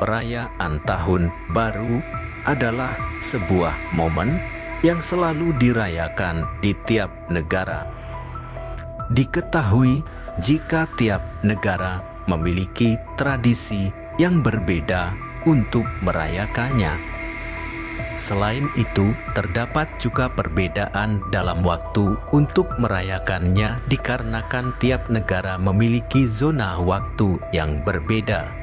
perayaan Tahun Baru adalah sebuah momen yang selalu dirayakan di tiap negara. Diketahui jika tiap negara memiliki tradisi yang berbeda untuk merayakannya. Selain itu, terdapat juga perbedaan dalam waktu untuk merayakannya dikarenakan tiap negara memiliki zona waktu yang berbeda.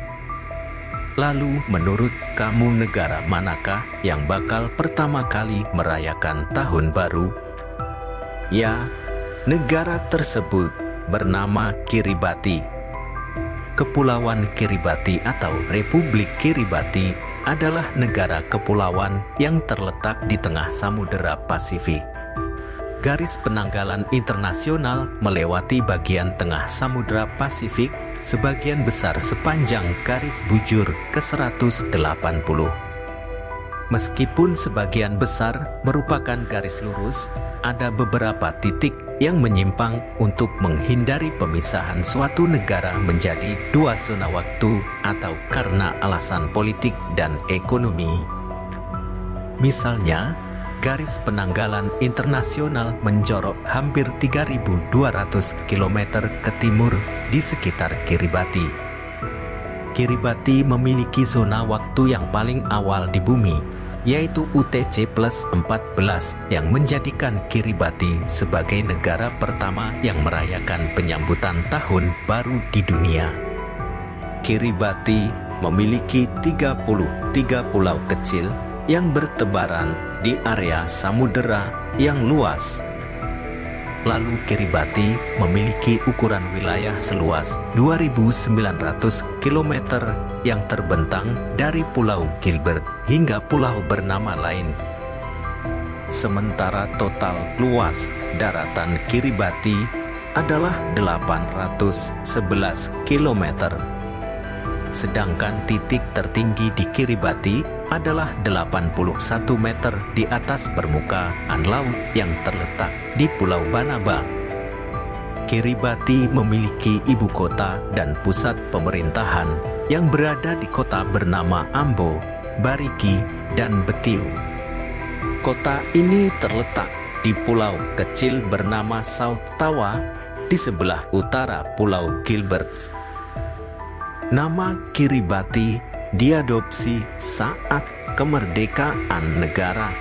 Lalu, menurut kamu negara manakah yang bakal pertama kali merayakan Tahun Baru? Ya, negara tersebut bernama Kiribati. Kepulauan Kiribati atau Republik Kiribati adalah negara kepulauan yang terletak di tengah Samudera Pasifik. Garis penanggalan internasional melewati bagian tengah Samudera Pasifik sebagian besar sepanjang garis bujur ke-180. Meskipun sebagian besar merupakan garis lurus, ada beberapa titik yang menyimpang untuk menghindari pemisahan suatu negara menjadi dua zona waktu atau karena alasan politik dan ekonomi. Misalnya, garis penanggalan internasional menjorok hampir 3.200 km ke timur di sekitar Kiribati. Kiribati memiliki zona waktu yang paling awal di bumi, yaitu UTC plus 14 yang menjadikan Kiribati sebagai negara pertama yang merayakan penyambutan Tahun Baru di dunia. Kiribati memiliki 33 pulau kecil yang bertebaran di area samudera yang luas. Lalu Kiribati memiliki ukuran wilayah seluas 2.900 km yang terbentang dari Pulau Gilbert hingga pulau bernama lain. Sementara total luas daratan Kiribati adalah 811 km. Sedangkan titik tertinggi di Kiribati adalah 81 meter di atas permukaan laut yang terletak di Pulau Banaba. Kiribati memiliki ibu kota dan pusat pemerintahan yang berada di kota bernama Ambo, Bariki, dan Betio. Kota ini terletak di pulau kecil bernama South Tawa di sebelah utara Pulau Gilbert. Nama Kiribati diadopsi saat kemerdekaan negara.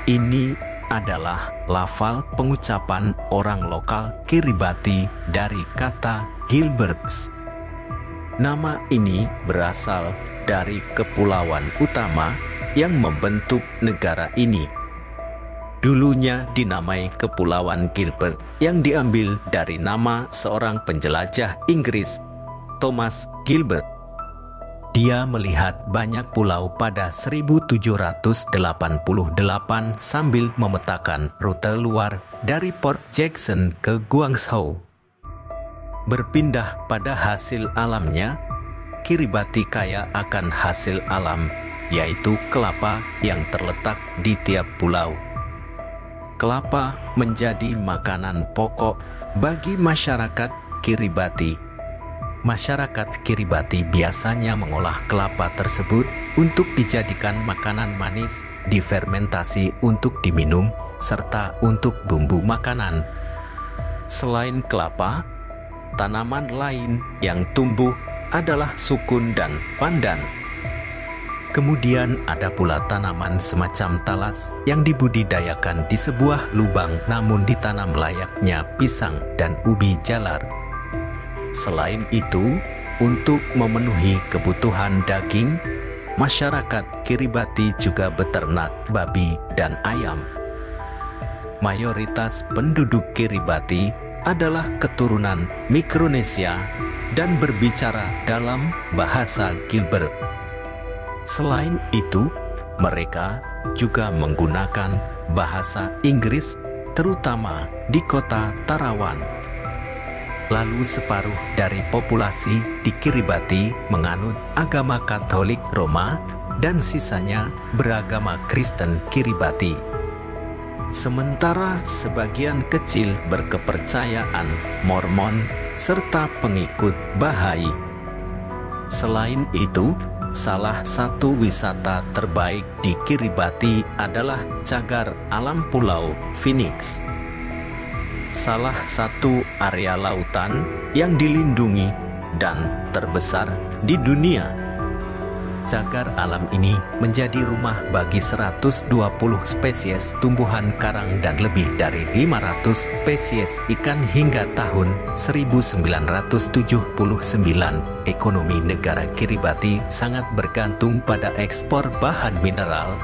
Ini adalah lafal pengucapan orang lokal Kiribati dari kata Gilberts. Nama ini berasal dari kepulauan utama yang membentuk negara ini. Dulunya dinamai Kepulauan Gilbert yang diambil dari nama seorang penjelajah Inggris, Thomas Gilbert. Dia melihat banyak pulau pada 1788 sambil memetakan rute luar dari Port Jackson ke Guangzhou. Berpindah pada hasil alamnya, Kiribati kaya akan hasil alam, yaitu kelapa yang terletak di tiap pulau. Kelapa menjadi makanan pokok bagi masyarakat Kiribati. Masyarakat Kiribati biasanya mengolah kelapa tersebut untuk dijadikan makanan manis, difermentasi untuk diminum, serta untuk bumbu makanan. Selain kelapa, tanaman lain yang tumbuh adalah sukun dan pandan. Kemudian ada pula tanaman semacam talas yang dibudidayakan di sebuah lubang namun ditanam layaknya pisang dan ubi jalar. Selain itu, untuk memenuhi kebutuhan daging, masyarakat Kiribati juga beternak babi dan ayam. Mayoritas penduduk Kiribati adalah keturunan Mikronesia dan berbicara dalam bahasa Gilbert. Selain itu, mereka juga menggunakan bahasa Inggris, terutama di kota Tarawan. Lalu separuh dari populasi di Kiribati menganut agama Katolik Roma dan sisanya beragama Kristen Kiribati. Sementara sebagian kecil berkepercayaan Mormon serta pengikut Bahai. Selain itu, salah satu wisata terbaik di Kiribati adalah Cagar Alam Pulau Phoenix, salah satu area lautan yang dilindungi dan terbesar di dunia. Cagar alam ini menjadi rumah bagi 120 spesies tumbuhan karang dan lebih dari 500 spesies ikan. Hingga tahun 1979, ekonomi negara Kiribati sangat bergantung pada ekspor bahan mineral.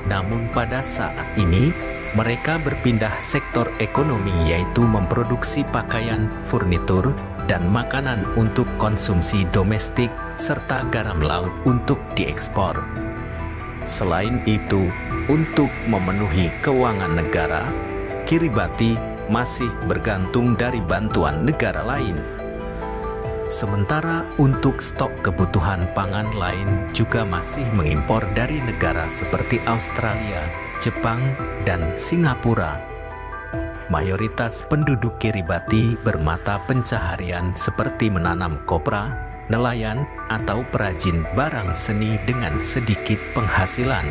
Namun pada saat ini, mereka berpindah sektor ekonomi, yaitu memproduksi pakaian, furnitur, dan makanan untuk konsumsi domestik, serta garam laut untuk diekspor. Selain itu, untuk memenuhi keuangan negara, Kiribati masih bergantung dari bantuan negara lain. Sementara untuk stok kebutuhan pangan lain juga masih mengimpor dari negara seperti Australia, Jepang, dan Singapura. Mayoritas penduduk Kiribati bermata pencaharian seperti menanam kopra, nelayan, atau perajin barang seni dengan sedikit penghasilan.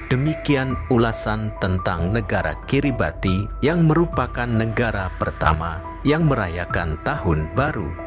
Demikian ulasan tentang negara Kiribati yang merupakan negara pertama yang merayakan Tahun Baru.